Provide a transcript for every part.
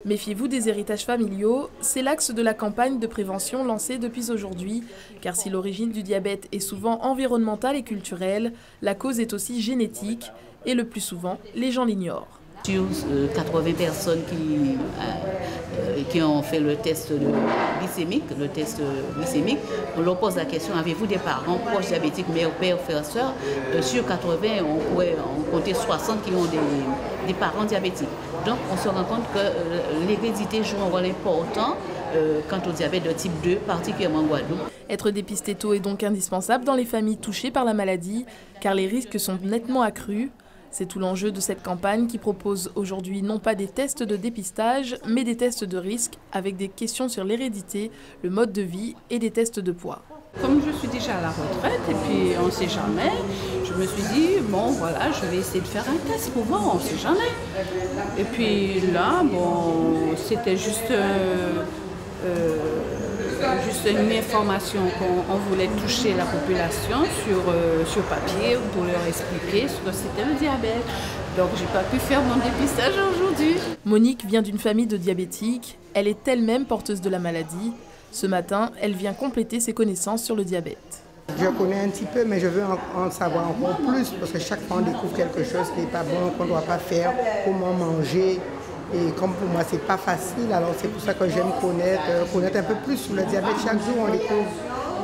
Méfiez-vous des héritages familiaux, c'est l'axe de la campagne de prévention lancée depuis aujourd'hui, car si l'origine du diabète est souvent environnementale et culturelle, la cause est aussi génétique, et le plus souvent, les gens l'ignorent. Sur 80 personnes qui ont fait le test glycémique, on leur pose la question, avez-vous des parents proches diabétiques, mère, père, frère, soeur? Sur 80, on pourrait en compter 60 qui ont des parents diabétiques. Donc on se rend compte que l'hérédité joue un rôle important quant au diabète de type 2, particulièrement en Guadeloupe. Être dépisté tôt est donc indispensable dans les familles touchées par la maladie, car les risques sont nettement accrus. C'est tout l'enjeu de cette campagne qui propose aujourd'hui non pas des tests de dépistage, mais des tests de risque avec des questions sur l'hérédité, le mode de vie et des tests de poids. Comme je suis déjà à la retraite et puis on ne sait jamais, je me suis dit, bon voilà, je vais essayer de faire un test pour voir, on ne sait jamais. Et puis là, bon, c'était juste une information qu'on voulait toucher la population sur papier pour leur expliquer ce que c'était le diabète. Donc j'ai pas pu faire mon dépistage aujourd'hui. Monique vient d'une famille de diabétiques. Elle est elle-même porteuse de la maladie. Ce matin, elle vient compléter ses connaissances sur le diabète. Je connais un petit peu, mais je veux en savoir encore plus parce que chaque fois on découvre quelque chose qui n'est pas bon, qu'on ne doit pas faire, comment manger. Et comme pour moi, c'est pas facile, alors c'est pour ça que j'aime connaître un peu plus sur le diabète. Chaque jour, on découvre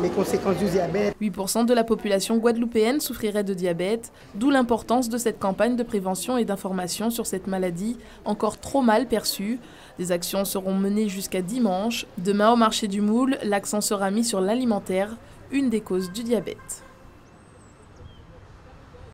les conséquences du diabète. 8% de la population guadeloupéenne souffrirait de diabète, d'où l'importance de cette campagne de prévention et d'information sur cette maladie, encore trop mal perçue. Des actions seront menées jusqu'à dimanche. Demain, au marché du Moule, l'accent sera mis sur l'alimentaire, une des causes du diabète.